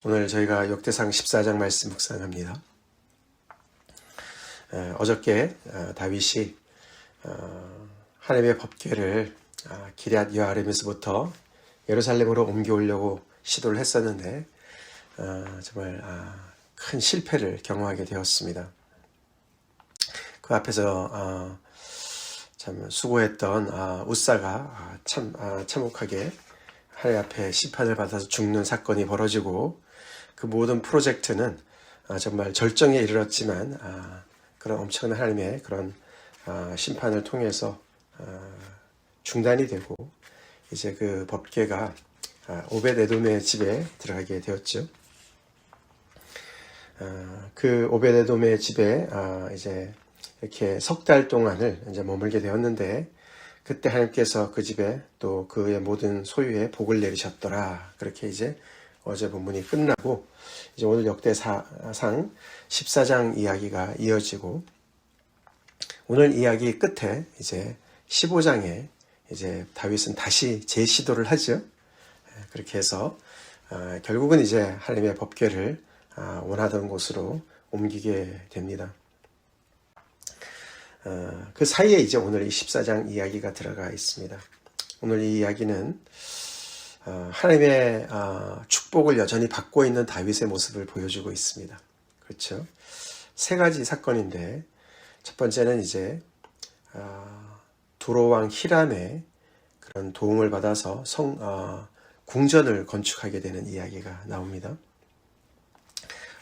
오늘 저희가 역대상 14장 말씀 묵상합니다. 어저께 다윗이 하나님의 법궤를 기럇 여아림에서부터 예루살렘으로 옮겨오려고 시도를 했었는데 정말 큰 실패를 경험하게 되었습니다. 그 앞에서 참 수고했던 웃사가 참혹하게 하나님 앞에 심판을 받아서 죽는 사건이 벌어지고 그 모든 프로젝트는 정말 절정에 이르렀지만 그런 엄청난 하나님의 그런 심판을 통해서 중단이 되고 이제 그 법궤가 오벳에돔의 집에 들어가게 되었죠. 그 오벳에돔의 집에 이제 이렇게 석 달 동안을 이제 머물게 되었는데 그때 하나님께서 그 집에 또 그의 모든 소유에 복을 내리셨더라. 그렇게 이제 어제 본문이 끝나고 이제 오늘 역대상 14장 이야기가 이어지고 오늘 이야기 끝에 이제 15장에 이제 다윗은 다시 재시도를 하죠. 그렇게 해서 결국은 이제 하나님의 법궤를 원하던 곳으로 옮기게 됩니다. 그 사이에 이제 오늘 이 14장 이야기가 들어가 있습니다. 오늘 이 이야기는 하나님의 축복을 여전히 받고 있는 다윗의 모습을 보여주고 있습니다. 그렇죠? 세 가지 사건인데 첫 번째는 이제 두로왕 히람의 그런 도움을 받아서 궁전을 건축하게 되는 이야기가 나옵니다.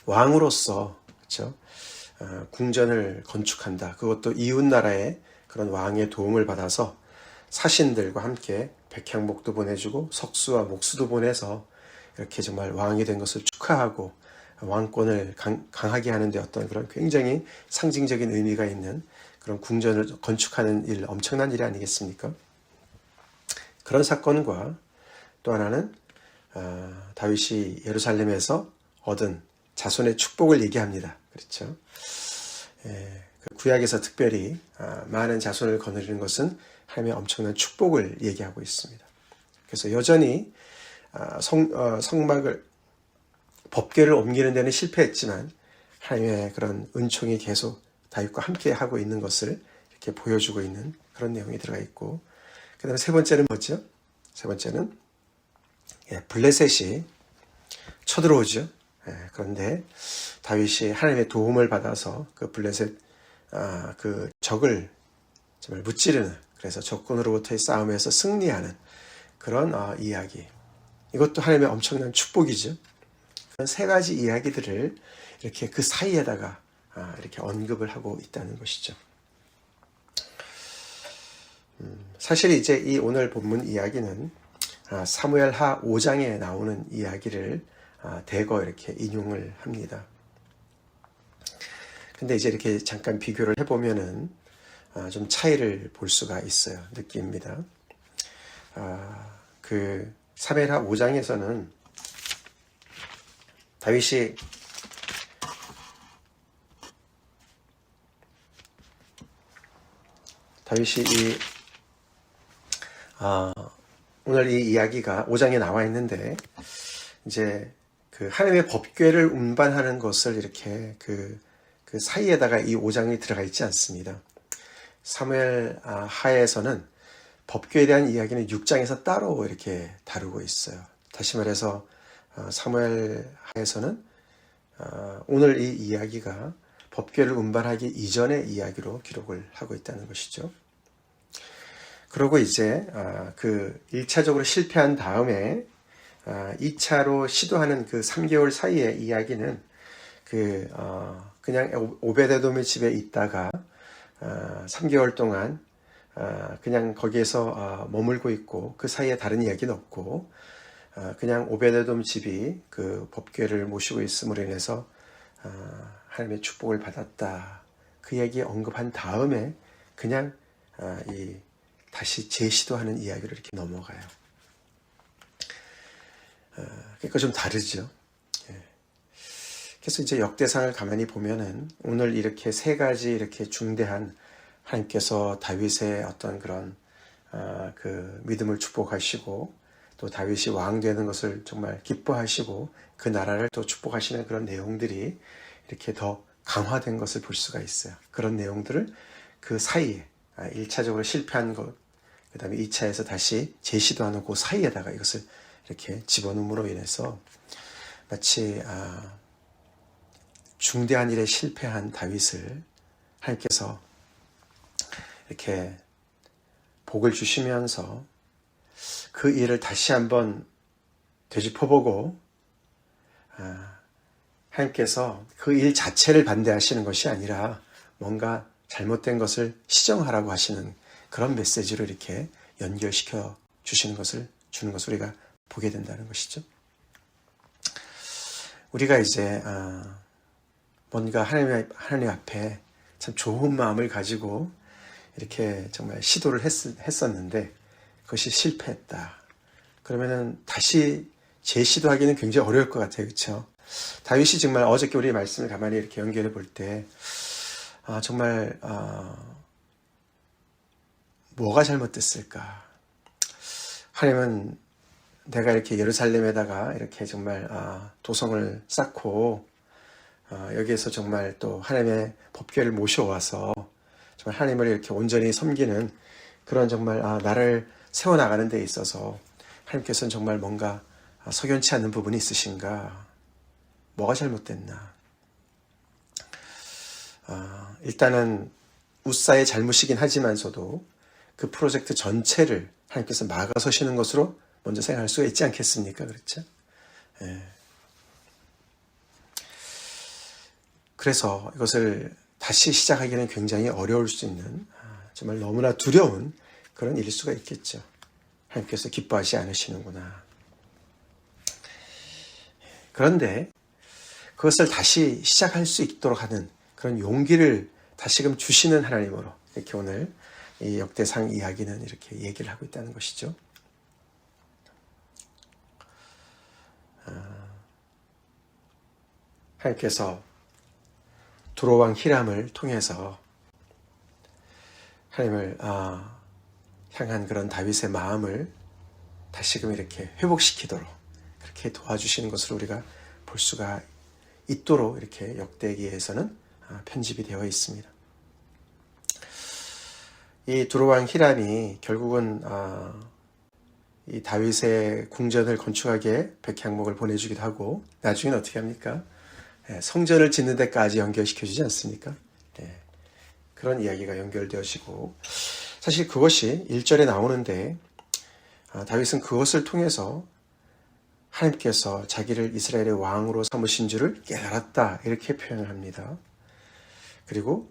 왕으로서 그렇죠? 궁전을 건축한다. 그것도 이웃나라의 그런 왕의 도움을 받아서 사신들과 함께 백향목도 보내주고 석수와 목수도 보내서 이렇게 정말 왕이 된 것을 축하하고 왕권을 강하게 하는 데 어떤 그런 굉장히 상징적인 의미가 있는 그런 궁전을 건축하는 일, 엄청난 일이 아니겠습니까? 그런 사건과 또 하나는 다윗이 예루살렘에서 얻은 자손의 축복을 얘기합니다. 그렇죠? 그 구약에서 특별히 많은 자손을 거느리는 것은 하나님의 엄청난 축복을 얘기하고 있습니다. 그래서 여전히 성막을 법궤를 옮기는 데는 실패했지만 하나님의 그런 은총이 계속 다윗과 함께 하고 있는 것을 이렇게 보여주고 있는 그런 내용이 들어가 있고 그 다음에 세 번째는 뭐죠? 세 번째는 블레셋이 쳐들어오죠. 그런데 다윗이 하나님의 도움을 받아서 그 블레셋 그 적을 정말 무찌르는 그래서 적군으로부터의 싸움에서 승리하는 그런 이야기. 이것도 하나님의 엄청난 축복이죠. 그런 세 가지 이야기들을 이렇게 그 사이에다가 이렇게 언급을 하고 있다는 것이죠. 사실 이제 이 오늘 본문 이야기는 사무엘하 5장에 나오는 이야기를 대거 이렇게 인용을 합니다. 근데 이제 이렇게 잠깐 비교를 해보면은 좀 차이를 볼 수가 있어요. 느낍니다. 그 사무엘하 5장에서는 다윗이 오늘 이 이야기가 5장에 나와 있는데 이제 그 하나님의 법궤를 운반하는 것을 이렇게 그 사이에다가 이 5장이 들어가 있지 않습니다. 사무엘 하에서는 법궤에 대한 이야기는 6장에서 따로 이렇게 다루고 있어요. 다시 말해서 사무엘 하에서는 오늘 이 이야기가 법궤를 운반하기 이전의 이야기로 기록을 하고 있다는 것이죠. 그리고 이제 그 1차적으로 실패한 다음에 2차로 시도하는 그 3개월 사이의 이야기는 그냥 오벳에돔의 집에 있다가 3개월 동안 그냥 거기에서 머물고 있고 그 사이에 다른 이야기는 없고 그냥 오벳에돔 집이 그 법궤를 모시고 있음으로 인해서 하나님의 축복을 받았다. 그 얘기 언급한 다음에 그냥 다시 재시도하는 이야기를 이렇게 넘어가요. 그러니까 좀 다르죠. 그래서 이제 역대상을 가만히 보면은 오늘 이렇게 세 가지 이렇게 중대한 하나님께서 다윗의 어떤 그런 그 믿음을 축복하시고 또 다윗이 왕 되는 것을 정말 기뻐하시고 그 나라를 또 축복하시는 그런 내용들이 이렇게 더 강화된 것을 볼 수가 있어요. 그런 내용들을 그 사이에 1차적으로 실패한 것, 그 다음에 2차에서 다시 재시도하는 그 사이에다가 이것을 이렇게 집어넣음으로 인해서 마치 중대한 일에 실패한 다윗을 하나님께서 이렇게 복을 주시면서 그 일을 다시 한번 되짚어보고 하나님께서 그 일 자체를 반대하시는 것이 아니라 뭔가 잘못된 것을 시정하라고 하시는 그런 메시지로 이렇게 연결시켜 주는 것을 우리가 보게 된다는 것이죠. 우리가 이제 뭔가 하나님 앞에 참 좋은 마음을 가지고 이렇게 정말 시도를 했었는데 그것이 실패했다. 그러면은 다시 재시도하기는 굉장히 어려울 것 같아요. 그렇죠? 다윗이 정말 어저께 우리 말씀을 가만히 이렇게 연결해 볼 때 정말 뭐가 잘못됐을까? 하나님은 내가 이렇게 예루살렘에다가 이렇게 정말 도성을 쌓고 여기에서 정말 또 하나님의 법궤를 모셔와서 정말 하나님을 이렇게 온전히 섬기는 그런 정말 나를 세워나가는 데 있어서 하나님께서는 정말 뭔가 석연치 않은 부분이 있으신가? 뭐가 잘못됐나? 일단은 우사의 잘못이긴 하지만서도 그 프로젝트 전체를 하나님께서 막아서시는 것으로 먼저 생각할 수가 있지 않겠습니까? 그렇죠? 예. 그래서 이것을 다시 시작하기는 굉장히 어려울 수 있는 정말 너무나 두려운 그런 일일 수가 있겠죠. 하나님께서 기뻐하지 않으시는구나. 그런데 그것을 다시 시작할 수 있도록 하는 그런 용기를 다시금 주시는 하나님으로 이렇게 오늘 이 역대상 이야기는 이렇게 얘기를 하고 있다는 것이죠. 하나님께서 두로왕 히람을 통해서 하나님을 향한 그런 다윗의 마음을 다시금 이렇게 회복시키도록 그렇게 도와주시는 것을 우리가 볼 수가 있도록 이렇게 역대기에서는 편집이 되어 있습니다. 이 두로왕 히람이 결국은 이 다윗의 궁전을 건축하기에 백향목을 보내주기도 하고 나중에는 어떻게 합니까? 성전을 짓는 데까지 연결시켜주지 않습니까? 그런 이야기가 연결되어지고 사실 그것이 1절에 나오는데 다윗은 그것을 통해서 하나님께서 자기를 이스라엘의 왕으로 삼으신 줄을 깨달았다 이렇게 표현을 합니다. 그리고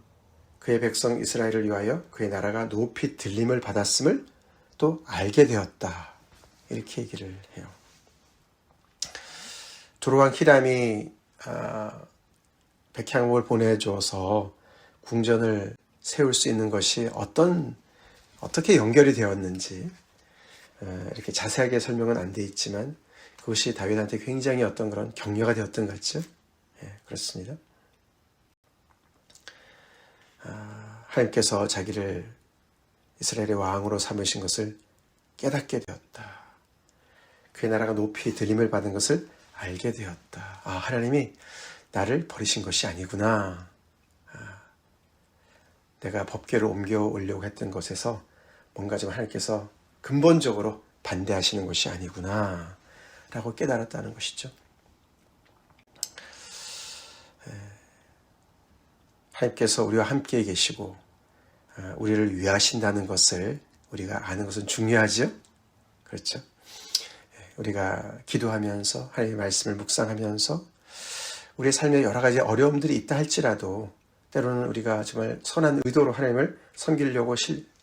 그의 백성 이스라엘을 위하여 그의 나라가 높이 들림을 받았음을 또 알게 되었다 이렇게 얘기를 해요. 두로왕 히람이 백향목을 보내줘서 궁전을 세울 수 있는 것이 어떻게 연결이 되었는지 이렇게 자세하게 설명은 안 돼 있지만 그것이 다윗한테 굉장히 어떤 그런 격려가 되었던 것 같죠? 그렇습니다. 하나님께서 자기를 이스라엘의 왕으로 삼으신 것을 깨닫게 되었다. 그의 나라가 높이 들림을 받은 것을 알게 되었다. 하나님이 나를 버리신 것이 아니구나. 내가 법궤를 옮겨 오려고 했던 것에서 뭔가 좀 하나님께서 근본적으로 반대하시는 것이 아니구나 라고 깨달았다는 것이죠. 하나님께서 우리와 함께 계시고 우리를 위하신다는 것을 우리가 아는 것은 중요하죠. 그렇죠. 우리가 기도하면서 하나님의 말씀을 묵상하면서 우리의 삶에 여러 가지 어려움들이 있다 할지라도 때로는 우리가 정말 선한 의도로 하나님을 섬기려고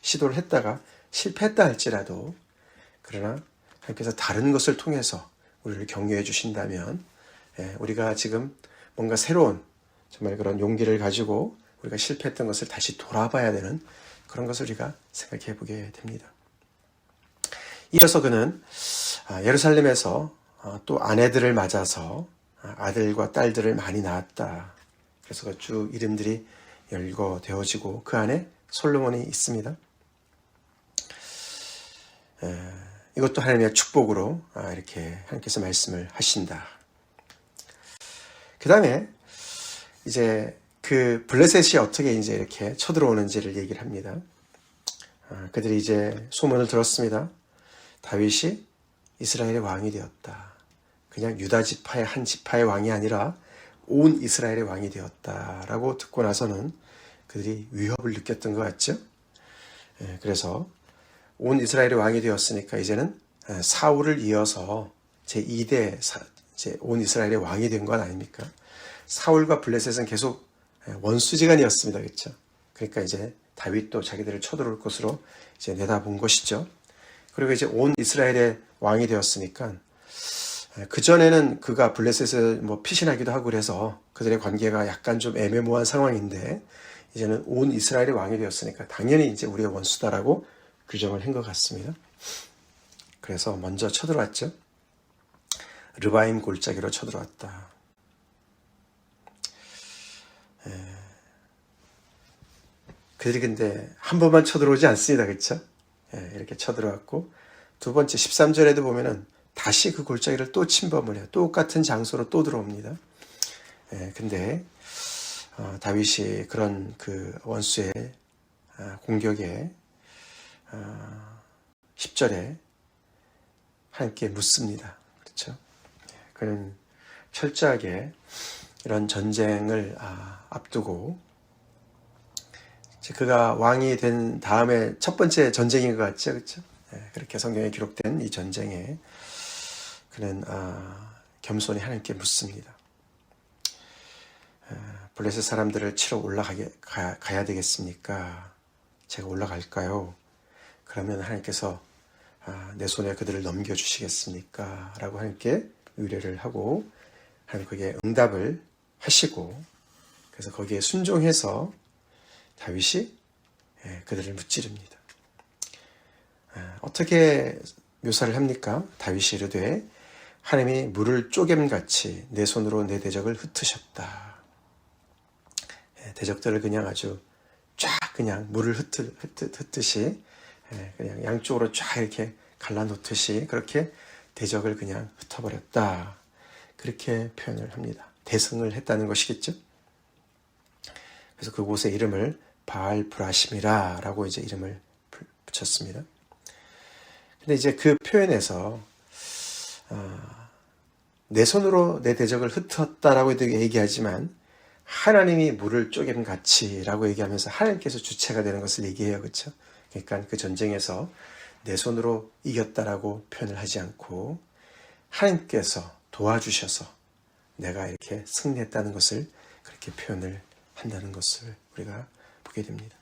시도를 했다가 실패했다 할지라도 그러나 하나님께서 다른 것을 통해서 우리를 격려해 주신다면 우리가 지금 뭔가 새로운 정말 그런 용기를 가지고 우리가 실패했던 것을 다시 돌아봐야 되는 그런 것을 우리가 생각해 보게 됩니다. 이어서 그는 예루살렘에서 또 아내들을 맞아서 아들과 딸들을 많이 낳았다. 그래서 쭉 이름들이 열거되어지고 그 안에 솔로몬이 있습니다. 이것도 하나님의 축복으로 이렇게 하나님께서 말씀을 하신다. 그 다음에 이제 그 블레셋이 어떻게 이제 이렇게 쳐들어오는지를 얘기를 합니다. 그들이 이제 소문을 들었습니다. 다윗이 이스라엘의 왕이 되었다. 그냥 유다 지파의 한 지파의 왕이 아니라 온 이스라엘의 왕이 되었다라고 듣고 나서는 그들이 위협을 느꼈던 것 같죠. 그래서 온 이스라엘의 왕이 되었으니까 이제는 사울을 이어서 제2대 이제 온 이스라엘의 왕이 된 건 아닙니까? 사울과 블레셋은 계속 원수지간이었습니다. 그렇죠? 그러니까 이제 다윗도 자기들을 쳐들어올 것으로 이제 내다본 것이죠. 그리고 이제 온 이스라엘의 왕이 되었으니까 그전에는 그가 블레셋을 피신하기도 하고 그래서 그들의 관계가 약간 좀 애매모호한 상황인데 이제는 온 이스라엘의 왕이 되었으니까 당연히 이제 우리의 원수다라고 규정을 한 것 같습니다. 그래서 먼저 쳐들어왔죠. 르바임 골짜기로 쳐들어왔다. 그들이 근데 한 번만 쳐들어오지 않습니다. 그렇죠? 이렇게 쳐들어왔고 두 번째 13절에도 보면은 다시 그 골짜기를 또 침범을 해요. 똑같은 장소로 또 들어옵니다. 근데 다윗이 그런 그 원수의 공격에 10절에 하나님께 묻습니다. 그렇죠? 그는 철저하게 이런 전쟁을 앞두고 그가 왕이 된 다음에 첫 번째 전쟁인 것 같죠, 그렇죠? 그렇게 성경에 기록된 이 전쟁에 그는 겸손히 하나님께 묻습니다. 블레셋 사람들을 치러 가야 되겠습니까? 제가 올라갈까요? 그러면 하나님께서 내 손에 그들을 넘겨주시겠습니까? 라고 하나님께 의뢰를 하고 하나님 거기에 응답을 하시고 그래서 거기에 순종해서 다윗이 그들을 무찌릅니다. 어떻게 묘사를 합니까? 다윗이 이르되 하나님이 물을 쪼개같이 내 손으로 내 대적을 흩으셨다. 대적들을 그냥 아주 쫙 그냥 물을 흩듯이 그냥 양쪽으로 쫙 이렇게 갈라놓듯이 그렇게 대적을 그냥 흩어버렸다. 그렇게 표현을 합니다. 대승을 했다는 것이겠죠. 그래서 그곳의 이름을 바알 브라심이라 라고 이제 이름을 붙였습니다. 근데 이제 그 표현에서 내 손으로 내 대적을 흩었다라고 얘기하지만 하나님이 물을 쪼개같이 라고 얘기하면서 하나님께서 주체가 되는 것을 얘기해요. 그렇죠? 그러니까 그 전쟁에서 내 손으로 이겼다라고 표현을 하지 않고 하나님께서 도와주셔서 내가 이렇게 승리했다는 것을 그렇게 표현을 한다는 것을 우리가 보게 됩니다.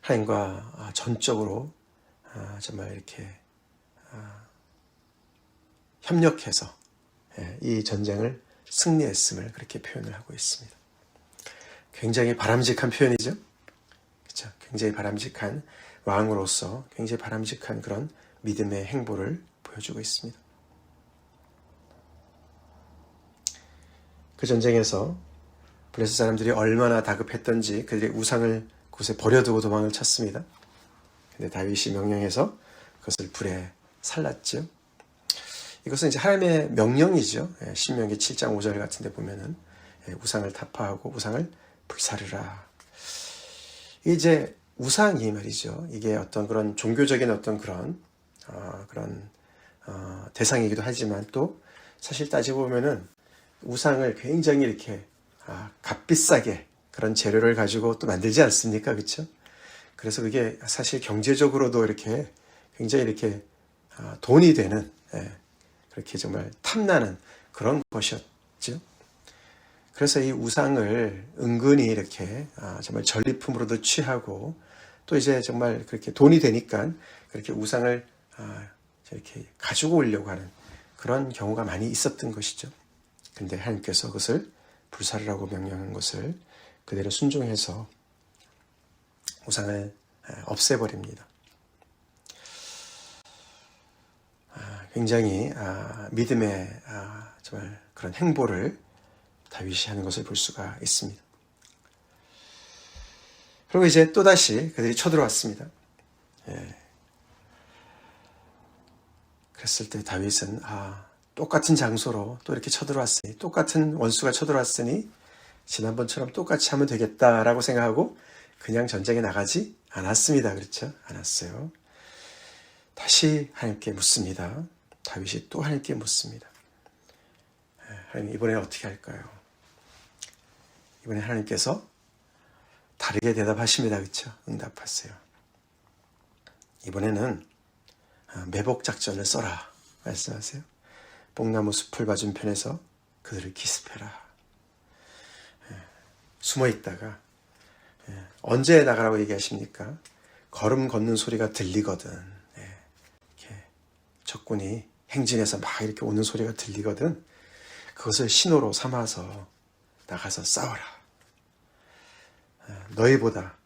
하나님과 전적으로 정말 이렇게 협력해서 이 전쟁을 승리했음을 그렇게 표현을 하고 있습니다. 굉장히 바람직한 표현이죠. 그렇죠? 굉장히 바람직한 왕으로서 굉장히 바람직한 그런 믿음의 행보를 보여주고 있습니다. 그 전쟁에서 블레셋 사람들이 얼마나 다급했던지 그들의 우상을 그곳에 버려두고 도망을 쳤습니다. 근데 다윗이 명령해서 그것을 불에 살랐죠. 이것은 이제 하나님의 명령이죠. 신명기 7장 5절 같은 데 보면은 우상을 타파하고 우상을 불사르라. 이게 이제 우상이 말이죠. 이게 어떤 그런 종교적인 어떤 그런 대상이기도 하지만 또 사실 따지고 보면은 우상을 굉장히 이렇게 값비싸게 그런 재료를 가지고 또 만들지 않습니까? 그렇죠? 그래서 그게 사실 경제적으로도 이렇게 굉장히 이렇게 돈이 되는 그렇게 정말 탐나는 그런 것이었죠. 그래서 이 우상을 은근히 이렇게 정말 전리품으로도 취하고 또 이제 정말 그렇게 돈이 되니까 그렇게 우상을 이렇게 가지고 오려고 하는 그런 경우가 많이 있었던 것이죠. 근데 하나님께서 그것을 불사르라고 명령한 것을 그대로 순종해서 우상을 없애버립니다. 굉장히 믿음의 정말 그런 행보를 다윗이 하는 것을 볼 수가 있습니다. 그리고 이제 또다시 그들이 쳐들어왔습니다. 그랬을 때 다윗은 똑같은 장소로 또 이렇게 쳐들어왔으니, 똑같은 원수가 쳐들어왔으니 지난번처럼 똑같이 하면 되겠다라고 생각하고 그냥 전쟁에 나가지 않았습니다. 그렇죠? 않았어요. 다시 하나님께 묻습니다. 다윗이 또 하나님께 묻습니다. 하나님, 이번에 어떻게 할까요? 이번에 하나님께서 다르게 대답하십니다. 그렇죠? 응답하세요. 이번에는 매복 작전을 써라 말씀하세요. 뽕나무 숲을 맞은편에서 그들을 기습해라. 숨어 있다가 언제 나가라고 얘기하십니까? 걸음 걷는 소리가 들리거든, 이렇게 적군이 행진해서 막 이렇게 오는 소리가 들리거든, 그것을 신호로 삼아서 나가서 싸워라. 너희보다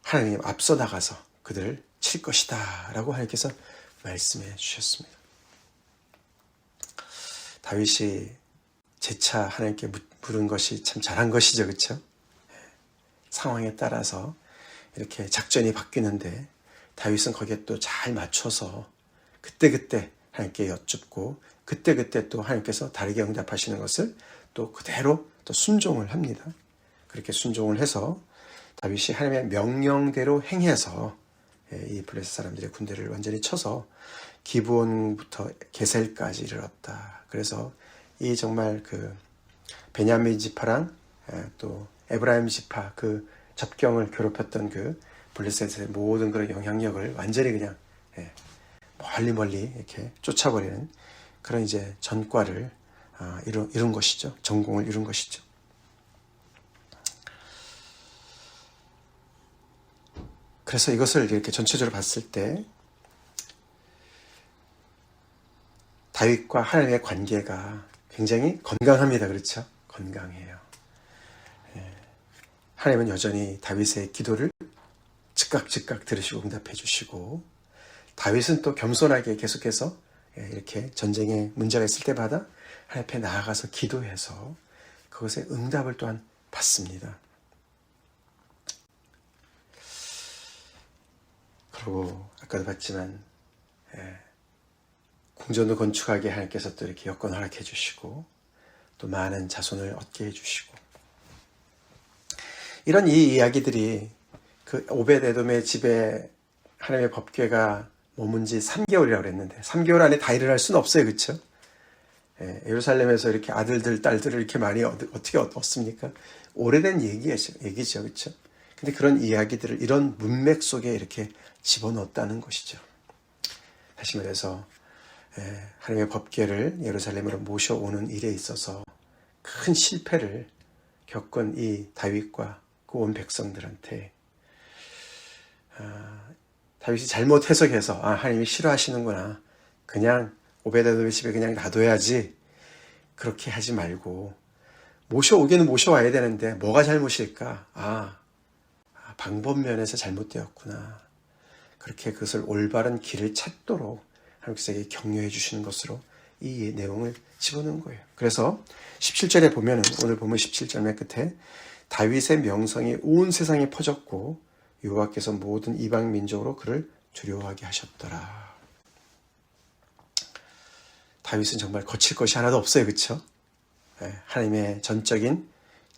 하나님 앞서 나가서 그들을 칠 것이다 라고 하나님께서 말씀해 주셨습니다. 다윗이 재차 하나님께 물은 것이 참 잘한 것이죠. 그렇죠? 상황에 따라서 이렇게 작전이 바뀌는데 다윗은 거기에 또 잘 맞춰서 그때그때 하나님께 여쭙고 그때그때 또 하나님께서 다르게 응답하시는 것을 또 그대로 또 순종을 합니다. 그렇게 순종을 해서 다윗이 하나님의 명령대로 행해서 이 블레셋 사람들의 군대를 완전히 쳐서 기브온부터 게셀까지 이르렀다. 그래서 이 정말 그 베냐민 지파랑 또 에브라임 지파 그 접경을 괴롭혔던 그 블레셋의 모든 그런 영향력을 완전히 그냥 멀리 이렇게 쫓아버리는 그런 이제 전과를 이룬 것이죠. 전공을 이룬 것이죠. 그래서 이것을 이렇게 전체적으로 봤을 때 다윗과 하나님의 관계가 굉장히 건강합니다. 그렇죠? 건강해요. 하나님은 여전히 다윗의 기도를 즉각 들으시고 응답해 주시고, 다윗은 또 겸손하게 계속해서 이렇게 전쟁에 문제가 있을 때마다 하나님 앞에 나아가서 기도해서 그것의 응답을 또한 받습니다. 그리고 아까도 봤지만 궁전도 건축하게 하나님께서 또 이렇게 여건 허락해 주시고 또 많은 자손을 얻게 해 주시고, 이런 이 이야기들이 그 오벳에돔의 집에 하나님의 법궤가 머문 지 3개월이라고 그랬는데 3개월 안에 다 일어날 수는 없어요. 그렇죠? 예루살렘에서 이렇게 아들들 딸들을 이렇게 많이 어떻게 얻습니까? 오래된 얘기죠. 그렇죠? 근데 그런 이야기들을 이런 문맥 속에 이렇게 집어넣었다는 것이죠. 다시 말해서 하나님의 법궤를 예루살렘으로 모셔오는 일에 있어서 큰 실패를 겪은 이 다윗과 그 온 백성들한테 다윗이 잘못 해석해서 하나님이 싫어하시는구나, 그냥 오베데돔의 집에 그냥 놔둬야지, 그렇게 하지 말고 모셔오기는 모셔와야 되는데 뭐가 잘못일까? 방법 면에서 잘못되었구나, 그렇게 그것을 올바른 길을 찾도록 하나님께서 격려해 주시는 것으로 이 내용을 집어넣은 거예요. 그래서 17절에 보면, 오늘 보면 17절 맨 끝에 다윗의 명성이 온 세상에 퍼졌고 여호와께서 모든 이방 민족으로 그를 두려워하게 하셨더라. 다윗은 정말 거칠 것이 하나도 없어요. 그렇죠? 하나님의 전적인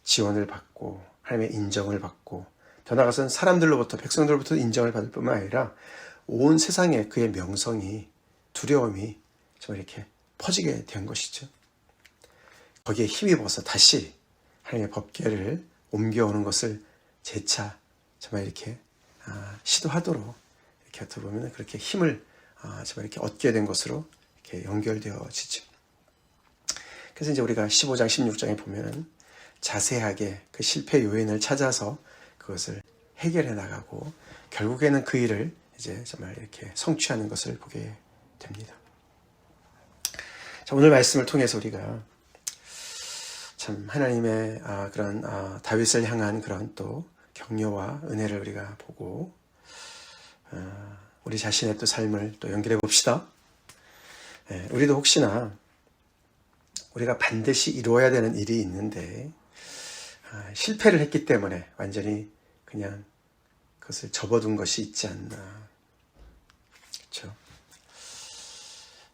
지원을 받고 하나님의 인정을 받고, 더 나아가서는 사람들로부터, 백성들로부터 인정을 받을 뿐만 아니라 온 세상에 그의 명성이, 두려움이 정말 이렇게 퍼지게 된 것이죠. 거기에 힘입어서 다시 하나님의 법궤를 옮겨오는 것을 재차 정말 이렇게 시도하도록, 이렇게 어떻게 보면 그렇게 힘을 정말 이렇게 얻게 된 것으로 이렇게 연결되어지죠. 그래서 이제 우리가 15장, 16장에 보면은 자세하게 그 실패 요인을 찾아서 그것을 해결해 나가고 결국에는 그 일을 이제 정말 이렇게 성취하는 것을 보게 됩니다. 자, 오늘 말씀을 통해서 우리가 참 하나님의 그런 다윗을 향한 그런 또 격려와 은혜를 우리가 보고 우리 자신의 또 삶을 또 연결해 봅시다. 우리도 혹시나 우리가 반드시 이루어야 되는 일이 있는데 실패를 했기 때문에 완전히 그냥 그것을 접어둔 것이 있지 않나. 그렇죠?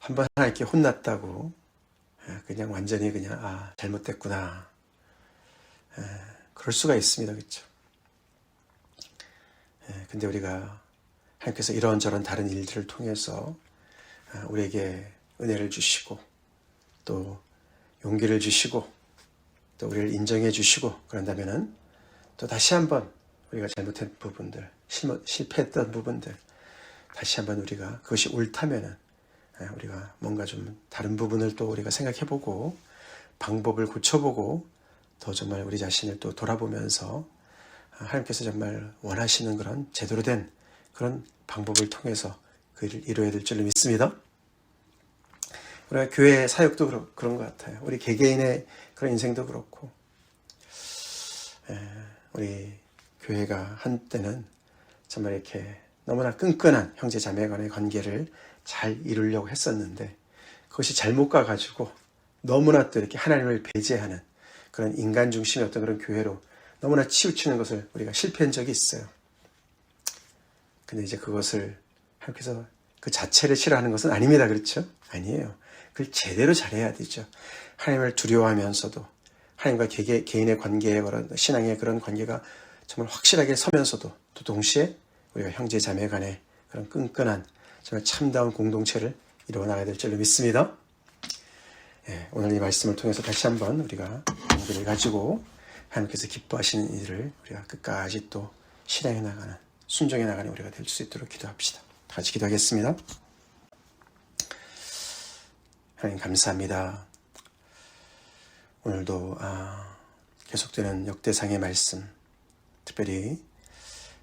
한번 하나님께 혼났다고 그냥 완전히 그냥 잘못됐구나. 그럴 수가 있습니다. 그렇죠? 근데 우리가 하나님께서 이런저런 다른 일들을 통해서 우리에게 은혜를 주시고 또 용기를 주시고 또 우리를 인정해 주시고 그런다면은 또 다시 한번 우리가 잘못한 부분들, 실패했던 부분들 다시 한번 우리가 그것이 옳다면은 우리가 뭔가 좀 다른 부분을 또 우리가 생각해보고 방법을 고쳐보고 더 정말 우리 자신을 또 돌아보면서 하나님께서 정말 원하시는 그런 제대로 된 그런 방법을 통해서 그 일을 이루어야 될 줄로 믿습니다. 우리가 교회 사역도 그런 것 같아요. 우리 개개인의 그런 인생도 그렇고 우리 교회가 한때는 정말 이렇게 너무나 끈끈한 형제 자매 간의 관계를 잘 이루려고 했었는데 그것이 잘못 가가지고 너무나 또 이렇게 하나님을 배제하는 그런 인간 중심의 어떤 그런 교회로 너무나 치우치는 것을 우리가 실패한 적이 있어요. 근데 이제 그것을 하나님께서 그 자체를 싫어하는 것은 아닙니다. 그렇죠? 아니에요. 그걸 제대로 잘해야 되죠. 하나님을 두려워하면서도 하나님과 개인의 관계에 그런 신앙의 그런 관계가 정말 확실하게 서면서도 또 동시에 우리가 형제 자매 간의 그런 끈끈한 정말 참다운 공동체를 이루어 나가야 될 줄로 믿습니다. 오늘 이 말씀을 통해서 다시 한번 우리가 용기를 가지고 하나님께서 기뻐하시는 일을 우리가 끝까지 또 실행해 나가는 순종해 나가는 우리가 될 수 있도록 기도합시다. 같이 기도하겠습니다. 하나님 감사합니다. 오늘도 계속되는 역대상의 말씀, 특별히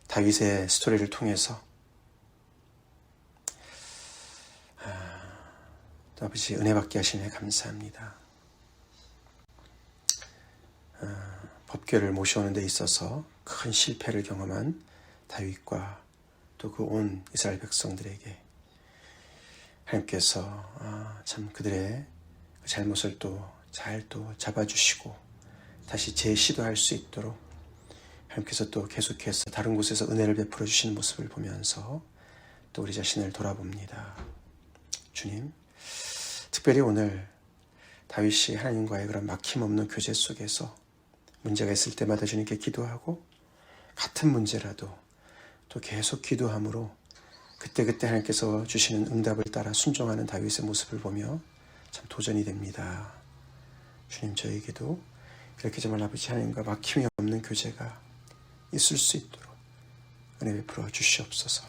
다윗의 스토리를 통해서 또 아버지 은혜 받게 하시네 감사합니다. 법궤를 모셔오는 데 있어서 큰 실패를 경험한 다윗과 또 그 온 이스라엘 백성들에게 하나님께서 참 그들의 잘못을 또 잘 잡아주시고 다시 재시도할 수 있도록 하나님께서 또 계속해서 다른 곳에서 은혜를 베풀어 주시는 모습을 보면서 또 우리 자신을 돌아봅니다. 주님, 특별히 오늘 다윗이 하나님과의 그런 막힘없는 교제 속에서 문제가 있을 때마다 주님께 기도하고 같은 문제라도 또 계속 기도함으로 그때그때 하나님께서 주시는 응답을 따라 순종하는 다윗의 모습을 보며 참 도전이 됩니다. 주님, 저에게도 이렇게 정말 아버지 하나님과 막힘이 없는 교제가 있을 수 있도록 은혜 베풀어 주시옵소서.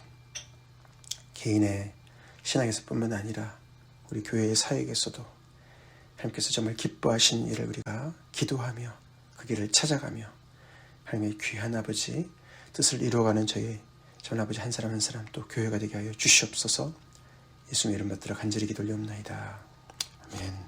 개인의 신앙에서뿐만 아니라 우리 교회의 사역에서도 하나님께서 정말 기뻐하신 일을 우리가 기도하며 그 길을 찾아가며 하나님의 귀한 아버지 뜻을 이루어가는 저희 전 아버지 한 사람 한 사람 또 교회가 되게 하여 주시옵소서. 예수님의 이름 받들어 간절히 기도 올리옵나이다. 아멘.